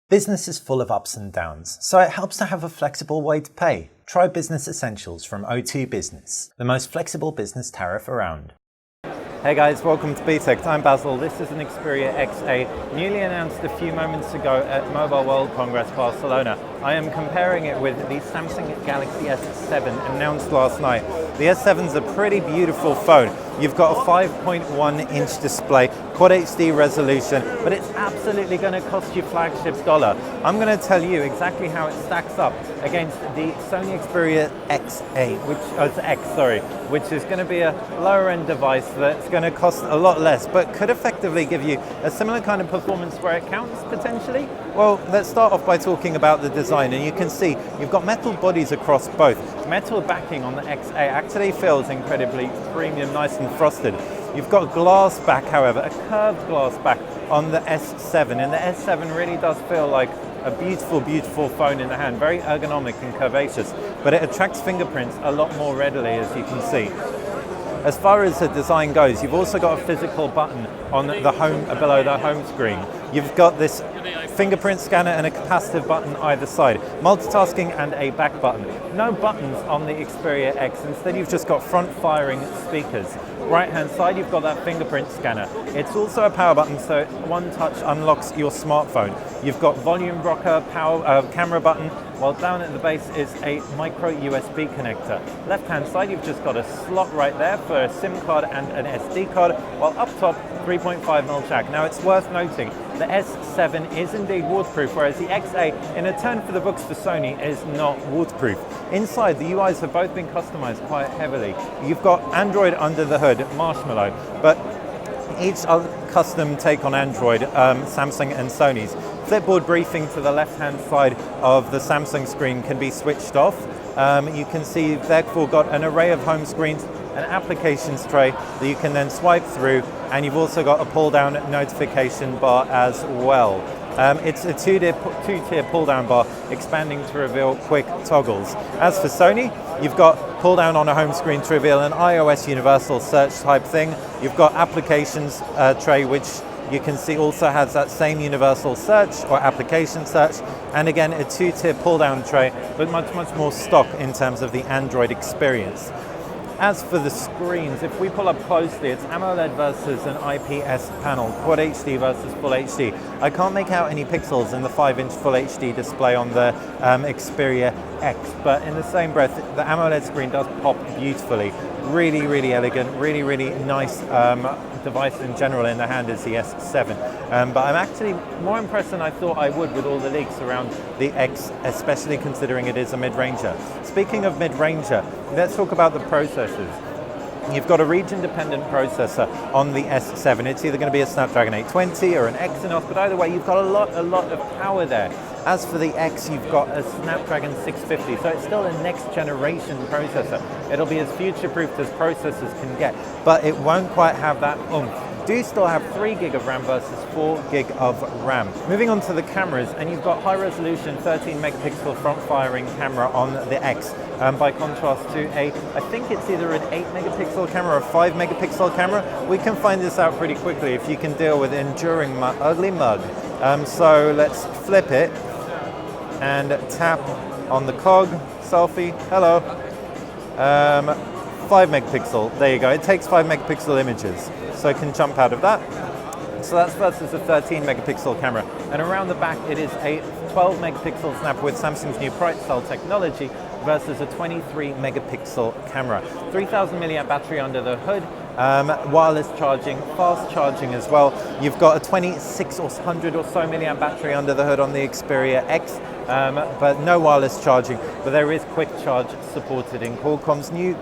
Business is full of ups and downs, so it helps to have a flexible way to pay. Try Business Essentials from O2 Business, the most flexible business tariff around. Hey guys, welcome to BTech. I'm Basil. This is an Xperia XA, newly announced a few moments ago at Mobile World Congress Barcelona. I am comparing it with the Samsung Galaxy S7 announced last night. The S7 is a pretty beautiful phone. You've got a 5.1-inch display, Quad HD resolution, but it's absolutely going to cost you flagship dollar. I'm going to tell you exactly how it stacks up against the Sony Xperia which is going to be a lower-end device that's going to cost a lot less, but could effectively give you a similar kind of performance where it counts, potentially. Well, let's start off by talking about the design, and you can see you've got metal bodies across both. Metal backing on the XA actually feels incredibly premium, nice and frosted. You've got glass back, however, a curved glass back on the S7, and the S7 really does feel like a beautiful, beautiful phone in the hand, very ergonomic and curvaceous, but it attracts fingerprints a lot more readily, as you can see. As far as the design goes, you've also got a physical button on the home, below the home screen. You've got this fingerprint scanner and a capacitive button either side, multitasking and a back button. No buttons on the Xperia X, instead you've just got front-firing speakers. Right hand side you've got that fingerprint scanner. It's also a power button, so one touch unlocks your smartphone. You've got volume rocker, camera button, while down at the base is a micro USB connector. Left hand side you've just got a slot right there for a SIM card and an SD card, while up top 3.5mm jack. Now it's worth noting the S7 is indeed waterproof, whereas the XA, in a turn for the books for Sony, is not waterproof. Inside, the UIs have both been customized quite heavily. You've got Android under the hood, Marshmallow, but each custom take on Android, Samsung and Sony's. Flipboard briefing to the left-hand side of the Samsung screen can be switched off. You can see you've therefore got an array of home screens, an applications tray that you can then swipe through, and you've also got a pull-down notification bar as well. It's a two-tier pull-down bar, expanding to reveal quick toggles. As for Sony, you've got pull-down on a home screen to reveal an iOS universal search type thing. You've got applications tray, which you can see also has that same universal search or application search, and again a two-tier pull-down tray, but much more stock in terms of the Android experience. As for the screens, if we pull up closely, it's AMOLED versus an IPS panel, Quad HD versus Full HD. I can't make out any pixels in the 5-inch Full HD display on the Xperia X, but in the same breath, the AMOLED screen does pop beautifully. Really elegant, really nice device in general in the hand is the S7. But I'm actually more impressed than I thought I would with all the leaks around the X, especially considering it is a mid-ranger. Speaking of mid-ranger, let's talk about the processors. You've got a region-dependent processor on the S7. It's either going to be a Snapdragon 820 or an Exynos, but either way, you've got a lot of power there. As for the X, you've got a Snapdragon 650, so it's still a next-generation processor. It'll be as future-proofed as processors can get, but it won't quite have that oomph. Do still have 3 gig of RAM versus 4 gig of RAM. Moving on to the cameras, and you've got high-resolution 13 megapixel front-firing camera on the X, by contrast to I think it's either an 8 megapixel camera or a 5 megapixel camera. We can find this out pretty quickly if you can deal with enduring ugly mug. So let's flip it and tap on the cog, selfie, hello. 5 megapixel, there you go. It takes 5 megapixel images, so it can jump out of that. So that's versus a 13 megapixel camera. And around the back, it is a 12 megapixel snap with Samsung's new Bright Cell technology versus a 23 megapixel camera. 3000 milliamp battery under the hood, wireless charging, fast charging as well. You've got a 2600 or so milliamp battery under the hood on the Xperia X, but no wireless charging, but there is quick charge supported in Qualcomm's new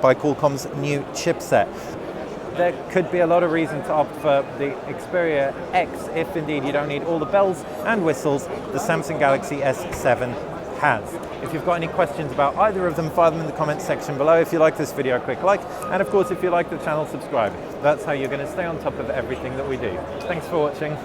chipset. There could be a lot of reason to opt for the Xperia X if indeed you don't need all the bells and whistles the Samsung Galaxy S7 has. If you've got any questions about either of them, fire them in the comments section below. If you like this video, a quick like, and of course if you like the channel, subscribe. That's how you're going to stay on top of everything that we do. Thanks for watching.